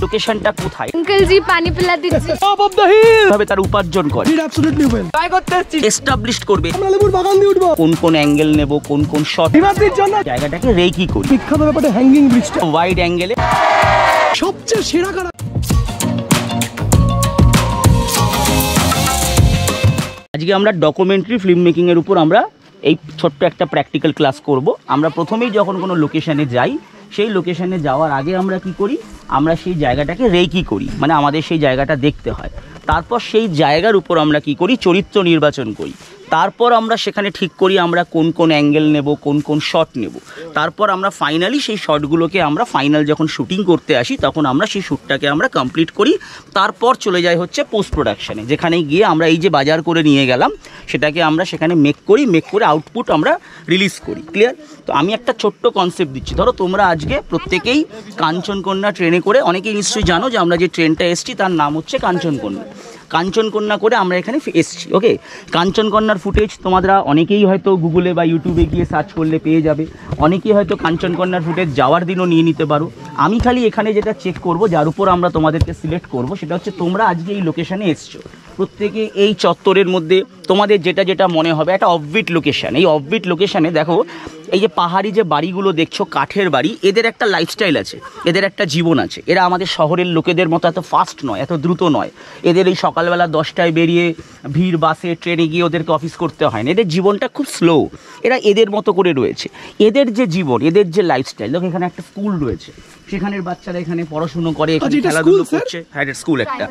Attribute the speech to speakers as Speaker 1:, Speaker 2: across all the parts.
Speaker 1: লোকেশনটা কোথায়,
Speaker 2: अंकल जी पानी पिला दीजिए,
Speaker 1: টপ অফ দ্য হিল ভাবে তার উপার্জন করে,
Speaker 3: অ্যাবসলিউটলি ওয়েল
Speaker 1: ট্রাই করতে এসেছি, এস্টাবলিশ করবে
Speaker 3: আমরা লেবুর বাগান দিয়ে উঠবো,
Speaker 1: কোন কোন অ্যাঙ্গেল নেব, কোন কোন শট,
Speaker 3: বিবাদের জন্য
Speaker 1: জায়গাটাকে রেকি করি,
Speaker 3: বিখ্যাত ব্যাপারটা হ্যাঙ্গিং ব্রিজটা
Speaker 1: ওয়াইড অ্যাঙ্গেলে
Speaker 3: সবচেয়ে সেরা কারা।
Speaker 1: আজকে আমরা ডকুমেন্টারি ফিল্ম মেকিং এর উপর আমরা এই ছোট্ট একটা প্র্যাকটিক্যাল ক্লাস করব। আমরা প্রথমেই যখন কোনো লোকেশনে যাই, সেই লোকেশনে যাওয়ার আগে আমরা কি করি, আমরা সেই জায়গাটাকে রেকি করি, মানে আমাদের সেই জায়গাটা দেখতে হয়। তারপর সেই জায়গার উপর আমরা কি করি, চরিত্র নির্বাচন করি। তারপর আমরা সেখানে ঠিক করি আমরা কোন কোন অ্যাঙ্গেল নেব, কোন কোন শট নেব। তারপর আমরা ফাইনালি সেই শটগুলোকে আমরা ফাইনাল যখন শুটিং করতে আসি, তখন আমরা সেই শ্যুটটাকে আমরা কমপ্লিট করি। তারপর চলে যাই হচ্ছে পোস্ট প্রোডাকশানে, যেখানে গিয়ে আমরা এই যে বাজার করে নিয়ে গেলাম সেটাকে আমরা সেখানে মেক করে আউটপুট আমরা রিলিজ করি। ক্লিয়ার? তো আমি একটা ছোট্ট কনসেপ্ট দিচ্ছি। ধরো তোমরা আজকে প্রত্যেকেই কাঞ্চনকন্যা ট্রেনে করে, অনেকেই নিশ্চয়ই জানো যে আমরা যে ট্রেনটা এসেছি তার নাম হচ্ছে কাঞ্চনকন্যা। কাঞ্চনকন্যা করে আমরা এখানে এসেছি। ওকে, কাঞ্চনকন্যার ফুটেজ তোমরা অনেকেই হয়তো গুগলে বা ইউটিউবে গিয়ে সার্চ করলে পেয়ে যাবে। অনেকেই হয়তো কাঞ্চনকন্যার ফুটেজ যাওয়ার দিনও নিয়ে নিতে পারো। আমি খালি এখানে যেটা চেক করব, যার উপর আমরা তোমাদেরকে সিলেক্ট করব, সেটা হচ্ছে তোমরা আজকে এই লোকেশানে এসছো। প্রত্যেকে এই চত্বরের মধ্যে তোমাদের যেটা যেটা মনে হবে একটা অফবিট লোকেশান। এই অফবিট লোকেশানে দেখো এই যে পাহাড়ি যে বাড়িগুলো দেখছো, কাঠের বাড়ি, এদের একটা লাইফস্টাইল আছে, এদের একটা জীবন আছে। এরা আমাদের শহরের লোকেদের মতো এত ফাস্ট নয়, এত দ্রুত নয়। এদের এই সকালবেলা 10টায় বেরিয়ে ভিড় বাসে ট্রেনে গিয়ে ওদেরকে অফিস করতে হয় না। এদের জীবনটা খুব স্লো, এরা এদের মতো করে রয়েছে। এদের যে জীবন, এদের যে লাইফস্টাইল, দেখো এখানে একটা স্কুল রয়েছে, সেখানের বাচ্চারা এখানে পড়াশুনো করে, এখানে খেলাধুলো করছে। হ্যাঁ, স্কুল একটা,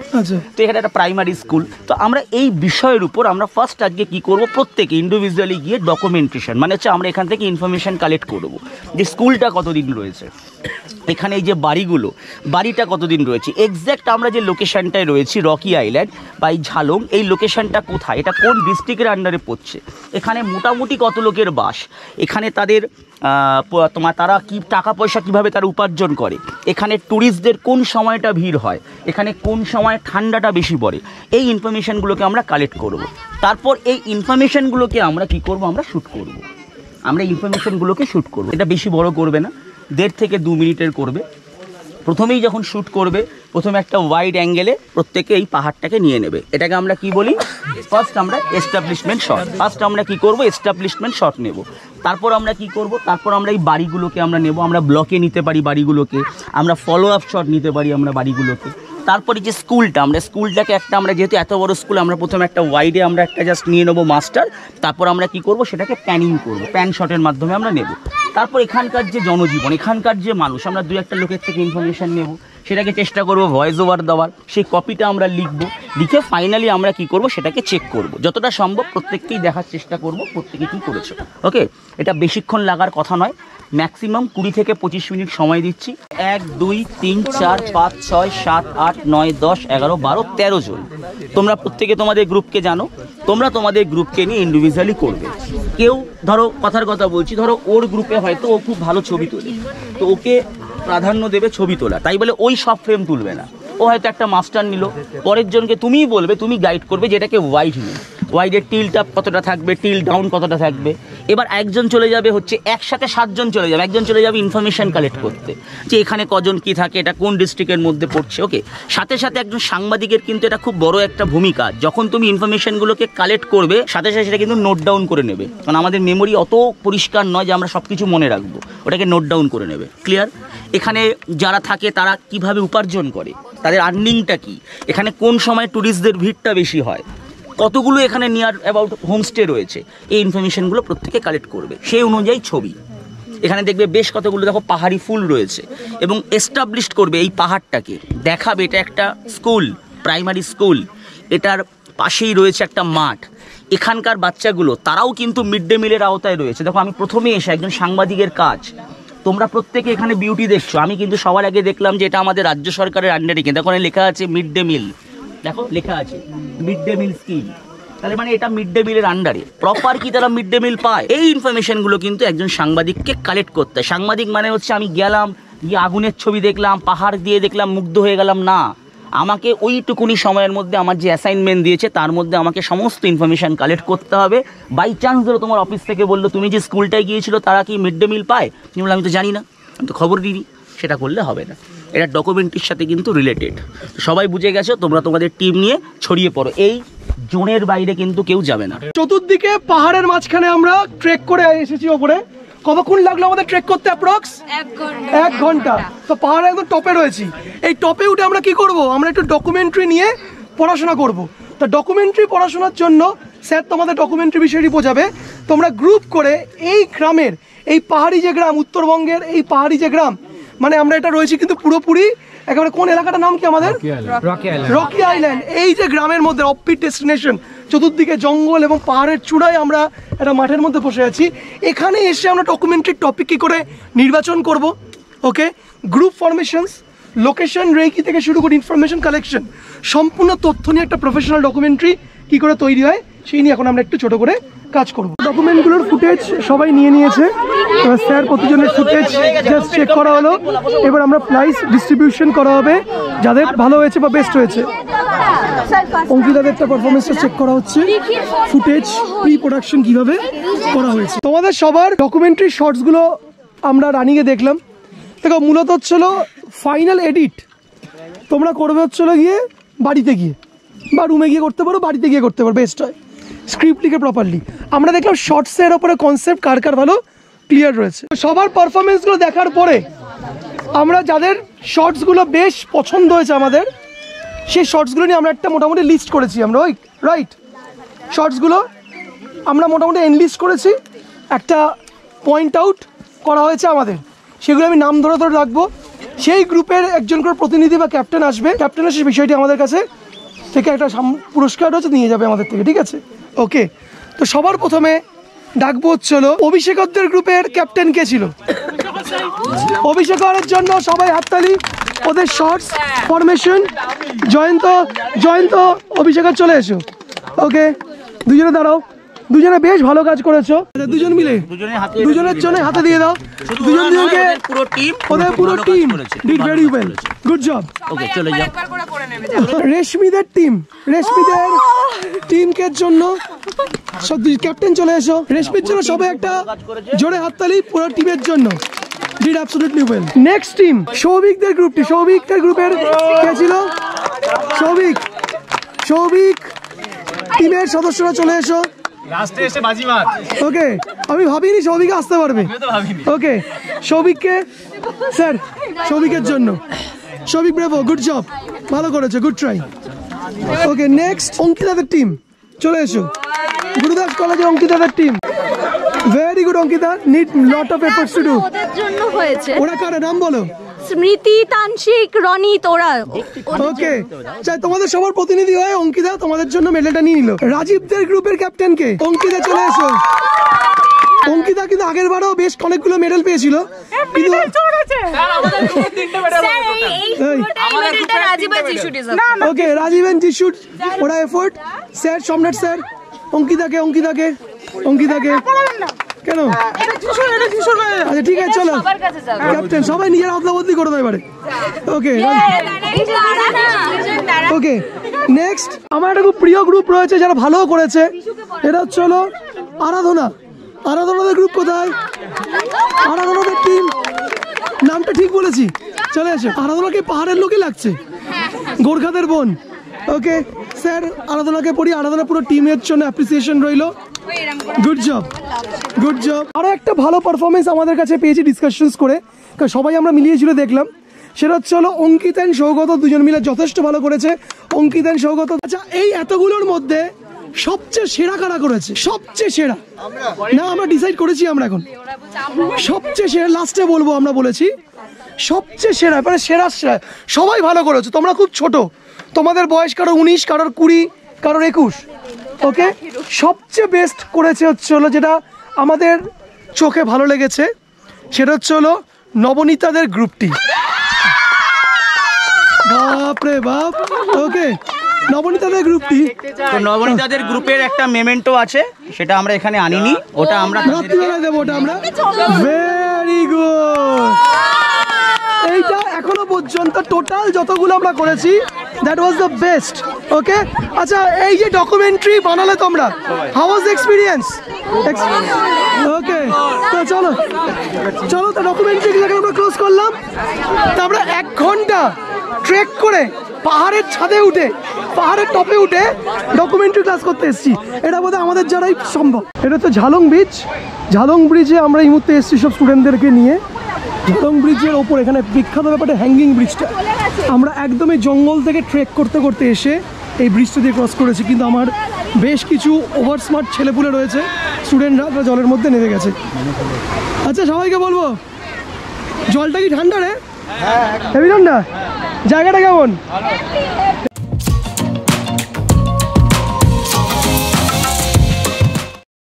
Speaker 1: তো এখানে একটা প্রাইমারি স্কুল। তো আমরা এই বিষয়ের উপর আমরা ফার্স্ট আজকে কি করব, প্রত্যেকে ইন্ডিভিজুয়ালি গিয়ে ডকুমেন্টেশন, মানে হচ্ছে আমরা এখান থেকে ইনফরমেশন কালেক্ট করব যে স্কুলটা কতদিন রয়েছে, এখানে এই যে বাড়িগুলো, বাড়িটা কতদিন রয়েছে, এক্স্যাক্ট আমরা যে লোকেশনটায় রয়েছি রকি আইল্যান্ড বা এই ঝালং, এই লোকেশনটা কোথায়, এটা কোন ডিস্ট্রিক্টের আন্ডারে পড়ছে, এখানে মোটামুটি কত লোকের বাস, এখানে তাদের তারা কি টাকা পয়সা কীভাবে তারা উপার্জন করে, এখানে ট্যুরিস্টদের কোন সময়টা ভিড় হয়, এখানে কোন সময় ঠান্ডাটা বেশি পড়ে, এই ইনফরমেশানগুলোকে আমরা কালেক্ট করব। তারপর এই ইনফরমেশানগুলোকে আমরা কি করব, আমরা শ্যুট করব। আমরা ইনফরমেশানগুলোকে শ্যুট করব। এটা বেশি বড় করবে না, 1.5 থেকে 2 মিনিটের করবে। প্রথমেই যখন শ্যুট করবে, প্রথমে একটা ওয়াইড অ্যাঙ্গেলে প্রত্যেকে এই পাহাড়টাকে নিয়ে নেবে। এটাকে আমরা কি বলি, ফার্স্ট আমরা এস্টাবলিশমেন্ট শট। ফার্স্ট আমরা কি করব, এস্টাবলিশমেন্ট শট নেব। তারপর আমরা কি করব, তারপর আমরা এই বাড়িগুলোকে আমরা নেব। আমরা ব্লকে নিতে পারি বাড়িগুলোকে, আমরা ফলো আপ শট নিতে পারি আমরা বাড়িগুলোকে। তারপরে যে স্কুলটা, আমরা স্কুলটাকে একটা, আমরা যেহেতু এত বড় স্কুল, আমরা প্রথমে একটা ওয়াইডে আমরা একটা জাস্ট নিয়ে নেবো মাস্টার। তারপর আমরা কি করব, সেটাকে প্যানিং করব, প্যান শটের মাধ্যমে আমরা নেব। তারপর এখানকার যে জনজীবন, এখানকার যে মানুষ, আমরা 2-1 লোকের থেকে ইনফরমেশান নেব, সেটাকে চেষ্টা করব ভয়েস ওভার দেওয়ার। সেই কপিটা আমরা লিখব, লিখে ফাইনালি আমরা কি করব, সেটাকে চেক করব। যতটা সম্ভব প্রত্যেককেই দেখার চেষ্টা করব প্রত্যেকে কী করেছে। ওকে, এটা বেশিক্ষণ লাগার কথা নয়, ম্যাক্সিমাম 20 থেকে 25 মিনিট সময় দিচ্ছি। 1 2 3 4 5 6 7 8 9 10 11 12 13 জন। তোমরা প্রত্যেকে তোমাদের গ্রুপকে জানো, তোমরা তোমাদের গ্রুপকে নিয়ে ইন্ডিভিজুয়ালি করবে। কেউ ধরো, কথার কথা বলছি, ধরো ওর গ্রুপে হয়তো ও খুব ভালো ছবি তোলে, তো ওকে প্রাধান্য দেবে ছবি তোলা, তাই বলে ওই সব ফ্রেম তুলবে না। ও হয়তো একটা মাস্টার নিল, পরের জনকে তুমিই বলবে, তুমি গাইড করবে যে এটাকে ওয়াইড নিই, ওয়াইডের টিলটা কতটা থাকবে, টিল ডাউন কতটা থাকবে। এবার একজন চলে যাবে হচ্ছে, একসাথে 7 জন চলে যাবে, একজন চলে যাবে ইনফরমেশান কালেক্ট করতে, যে এখানে কজন কি থাকে, এটা কোন ডিস্ট্রিক্টের মধ্যে পড়ছে। ওকে, সাথে সাথে একজন সাংবাদিকের কিন্তু এটা খুব বড় একটা ভূমিকা। যখন তুমি ইনফরমেশানগুলোকে কালেক্ট করবে, সাথে সাথে সেটা কিন্তু নোট ডাউন করে নেবে, কারণ আমাদের মেমোরি অত পরিষ্কার নয় যে আমরা সব কিছু মনে রাখবো, ওটাকে নোট ডাউন করে নেবে। ক্লিয়ার? এখানে যারা থাকে তারা কিভাবে উপার্জন করে, তাদের আর্নিংটা কি, এখানে কোন সময় ট্যুরিস্টদের ভিড়টা বেশি হয়, কতগুলো এখানে নিয়ার অ্যাবাউট হোমস্টে রয়েছে, এই ইনফরমেশানগুলো প্রত্যেকে কালেক্ট করবে। সেই অনুযায়ী ছবি, এখানে দেখবে বেশ কতগুলো দেখো পাহাড়ি ফুল রয়েছে, এবং এস্টাবলিশ করবে এই পাহাড়টাকে, দেখাবে এটা একটা স্কুল, প্রাইমারি স্কুল, এটার পাশেই রয়েছে একটা মাঠ। এখানকার বাচ্চাগুলো তারাও কিন্তু মিড ডে মিলের আওতায় রয়েছে। দেখো আমি প্রথমে এসে একজন সাংবাদিকের কাজ, তোমরা প্রত্যেকে এখানে বিউটি দেখছো, আমি কিন্তু সবার আগে দেখলাম যে এটা আমাদের রাজ্য সরকারের আন্ডারে, কিন্তু ওখানে লেখা আছে মিড ডে মিল, দেখো লেখা আছে মিড ডে মিল স্কিম, তাহলে মানে এটা মিড ডে মিলের আন্ডারে। প্রপার কি তারা মিড ডে মিল পায়, এই ইনফরমেশনগুলো কিন্তু একজন সাংবাদিককে কালেক্ট করতে হয়। সাংবাদিক মানে হচ্ছে আমি গেলাম, গিয়ে আগুনের ছবি দেখলাম, পাহাড় দিয়ে দেখলাম, মুগ্ধ হয়ে গেলাম, না। আমাকে ওইটুকুনি সময়ের মধ্যে আমার যে অ্যাসাইনমেন্ট দিয়েছে তার মধ্যে আমাকে সমস্ত ইনফরমেশান কালেক্ট করতে হবে। বাই চান্স ধরো তোমার অফিস থেকে বললো তুমি যে স্কুলটায় গিয়েছিলো তারা কি মিড ডে মিল পায়, তুমি বললো আমি তো জানি না, আমি তো খবর দিইনি, সেটা করলে হবে না। এটা ডকুমেন্টরির সাথে কিন্তু রিলেটেড। সবাই বুঝে গেছো, তোমরা তোমাদের টিম নিয়ে ছড়িয়ে পড়ো, এই জোনের বাইরে কিন্তু কেউ যাবে না।
Speaker 3: চতুর্দিকে পাহাড়ের মাঝখানে আমরা ট্রেক করে এসেছি ওপরে। কতক্ষণ লাগলো আমাদের ট্রেক করতে? অ্যাপ্রক্স 1 ঘন্টা। তো পাহাড়ে একদম টপে রয়েছি। এই টপে উঠে আমরা কি করব? আমরা একটু ডকুমেন্টারি নিয়ে পড়াশোনা করব। তো ডকুমেন্টারি পড়াশোনার জন্য স্যার তোমাদের ডকুমেন্টারি বিষয়টি বোঝাবে। তোমরা গ্রুপ করে এই গ্রামের, এই পাহাড়ি যে গ্রাম, উত্তরবঙ্গের এই পাহাড়ি যে গ্রাম, মানে আমরা এটা রয়েছি কিন্তু পুরোপুরি একেবারে কোন এলাকাটার নাম কি আমাদের? Rocky island. এই যে গ্রামের মধ্যে অফবিট ডেস্টিনেশন, চতুর্দিকে জঙ্গল এবং পাহাড়ের চূড়ায় আমরা একটা মাঠের মধ্যে বসে আছি। এখানে এসে আমরা ডকুমেন্টারি টপিক কী করে নির্বাচন করব, ওকে, গ্রুপ ফরমেশনস, লোকেশন, রেকি থেকে শুরু করে ইনফরমেশন কালেকশন, সম্পূর্ণ তথ্য নিয়ে একটা প্রফেশনাল ডকুমেন্টারি কী করে তৈরি হয় সেই নিয়ে এখন আমরা একটু ছোটো করে কাজ করব। ডকুমেন্টগুলোর ফুটেজ সবাই নিয়ে নিয়েছে। এবার স্যার প্রতিজনের ফুটেজ জাস্ট চেক করা হলো। এবার আমরা প্রাইস ডিস্ট্রিবিউশন করা হবে যাদের ভালো হয়েছে বা বেস্ট হয়েছে। অঙ্কিতাদেরটা পারফরমেন্সটা চেক করা হচ্ছে, ফুটেজ প্রি প্রোডাকশন কীভাবে করা হয়েছে। তোমাদের সবার ডকুমেন্টারি শর্টসগুলো আমরা রানিংয়ে দেখলাম। দেখো মূলত হচ্ছিলো ফাইনাল এডিট তোমরা করবে হচ্ছিলো গিয়ে বাড়িতে গিয়ে, বা রুমে গিয়ে করতে পারো, বাড়িতে গিয়ে করতে পারো, বেস্ট হয় স্ক্রিপ্ট লিখে প্রপারলি। আমরা দেখলাম শর্টসের ওপরে কনসেপ্ট কার কার ভালো ক্লিয়ার রয়েছে। সবার পারফরমেন্সগুলো দেখার পরে আমরা যাদের শর্টসগুলো বেশ পছন্দ হয়েছে আমাদের, সেই শর্টসগুলো নিয়ে আমরা একটা মোটামুটি লিস্ট করেছি আমরা, রাইট? শর্টসগুলো আমরা মোটামুটি এনলিস্ট করেছি, একটা পয়েন্ট আউট করা হয়েছে আমাদের, সেগুলো আমি নাম ধরে ধরে রাখবো। সেই গ্রুপের একজন করে প্রতিনিধি বা ক্যাপ্টেন আসবে, ক্যাপ্টেন এসে বিষয়টি আমাদের কাছে থেকে একটা পুরস্কার হচ্ছে নিয়ে যাবে আমাদের থেকে, ঠিক আছে? ওকে, তো সবার প্রথমে ডাকবো হচ্ছিল অভিষেকদের গ্রুপের ক্যাপ্টেন কে ছিল? অভিষেকের জন্য সবাই হাততালি। ওদের শর্টস ফরমেশন জয়ন্ত অভিষেকের চলে এসো। ওকে, দুজনে দাঁড়াও, দুজনে বেশ ভালো কাজ করেছো। দুজন মিলে দুজনের জন্য হাতে দিয়ে দাও। দুজনকে ওদের পুরো team did very well, good job.
Speaker 1: Okay, চলে যাও।
Speaker 3: রেশমিদের টিমকে জন্য ক্যাপ্টেন চলে এসো। রেশমির জন্য সবাই একটা জোরে হাততালি পুরো টিমের জন্য, did absolutely well. Next team সৌভিকদের গ্রুপটি, সৌভিকদের গ্রুপের কে ছিল? সৌভিক টিমের সদস্যরা চলে এসো।
Speaker 4: লাস্টে এসে বাজিমাত।
Speaker 3: ওকে, আমি ভাবিনি সৌভিক আসতে পারবে। ওকে, সৌভিককে স্যার, সৌভিকের জন্য। সৌভিক ব্রেভো, গুড জব, ভালো করেছো, গুড ট্রাই। ওকে, নেক্সট অঙ্কিতাদের টিম চলে এসো। গুরুদাস কলেজে অঙ্কিতাদের team, very good. Ankita need lot of efforts to do.
Speaker 2: ওদের জন্য হয়েছে।
Speaker 3: ওরা কারে নাম বলো?
Speaker 2: স্মৃতি, তানসিক, রনিত, ওরা।
Speaker 3: ওকে, চাই তোমাদের সবার প্রতিনিধি হয় অঙ্কিতা তোমাদের জন্য মেডেলটা নিয়ে নিল। রাজীবদের গ্রুপের ক্যাপ্টেন কে? অঙ্কিতা চলে এসো। অঙ্কিতা কিন্তু আগের বারও বেশ অনেকগুলো মেডেল পেয়েছিল, কিন্তু ওকে, রাজীব এন্ড যিশু ওরা এফোর্ট। স্যার সম্রাট স্যার অঙ্কিতাকে কেন? আচ্ছা ঠিক আছে, চলো ক্যাপ্টেন সবাই নিজের আদলা বদলি করে দেয় এবারে। ওকে ওকে, নেক্সট আমার একটা খুব প্রিয় গ্রুপ রয়েছে যারা ভালো করেছে, এটা হচ্ছে হলো আরাধনাদের গ্রুপ। কোথায়? আরাধনাদের টিম, নামটা ঠিক বলেছি, চলে আসে। আরাধনাকে পাহাড়ের লোকই লাগছে, গোর্খাদের বোন। ওকে স্যার, আরাধনাকে পড়ি। আরাধনা পুরো টিমের জন্য অ্যাপ্রিসিয়েশন রইল, গুড জব। আরও একটা ভালো পারফরমেন্স আমাদের কাছে পেয়েছি ডিসকাশনস করে, কারণ সবাই আমরা মিলিয়েছিল দেখলাম। সেটা হচ্ছে হলো অঙ্কিত অ্যান্ড সৌগত, দুজন মিলে যথেষ্ট ভালো করেছে অঙ্কিত অ্যান্ড সৌগত। আচ্ছা, এই এতগুলোর মধ্যে সবচেয়ে সেরা কারা করেছে? সবচেয়ে সেরা না, আমরা ডিসাইড করেছি আমরা এখন সবচেয়ে সেরা লাস্টে বলবো। আমরা বলেছি সবচেয়ে সেরা, মানে সেরা সবাই ভালো করেছে। তোমরা খুব ছোট, তোমাদের বয়স কারোর 19, কারোর 20, কারোর 21। ওকে, সবচেয়ে বেস্ট করেছে হচ্ছে হলো যেটা আমাদের চোখে ভালো লেগেছে, সেটা হচ্ছে হলো নবনীতাদের গ্রুপটি। বাপরে বাপ। ওকে, নবনীতাদের গ্রুপটি,
Speaker 1: তো নবনীতাদের গ্রুপের একটা মেমেন্টো আছে, সেটা আমরা এখানে আনিনি, ওটা আমরা
Speaker 3: রাত্রিবেলায় দেবো। ওটা আমরা ভেরি গুড। এইটা এখনো পর্যন্ত টোটাল যতগুলো আমরা করেছি দ্যাট ওয়াজ দ্য বেস্ট। ওকে, আচ্ছা এই যে ডকুমেন্টারি বানালে তোমরা, হাউ ওয়াজ দ্য এক্সপিরিয়েন্স? ওকে, তো চলো চলো, তো ডকুমেন্টারি আমরা ক্লোজ করলাম। তারপরে 1 ঘন্টা ট্রেক করে পাহাড়ের ছাদে উঠে, পাহাড়ের টপে উঠে ডকুমেন্টারি ক্লাস করতে এসেছি। এটা বোধহয় আমাদের যারাই সম্ভব। এটা তো ঝালং ব্রিজ। ঝালং ব্রিজে আমরা এই মুহূর্তে এসেছি সব স্টুডেন্টদেরকে নিয়ে। ঝালং ব্রিজের ওপর এখানে বিখ্যাত ব্যাপারটা হ্যাঙ্গিং ব্রিজটা। আমরা একদমই জঙ্গল থেকে ট্রেক করতে করতে এসে এই ব্রিজটা দিয়ে ক্রস করেছি, কিন্তু আমার বেশ কিছু ওভার স্মার্ট ছেলেপুলে রয়েছে, স্টুডেন্টরা জলের মধ্যে নেমে গেছে। আচ্ছা সবাইকে বলবো, জলটা কি ঠান্ডা রে? হেভি ঠান্ডা। জায়গাটা কেমন?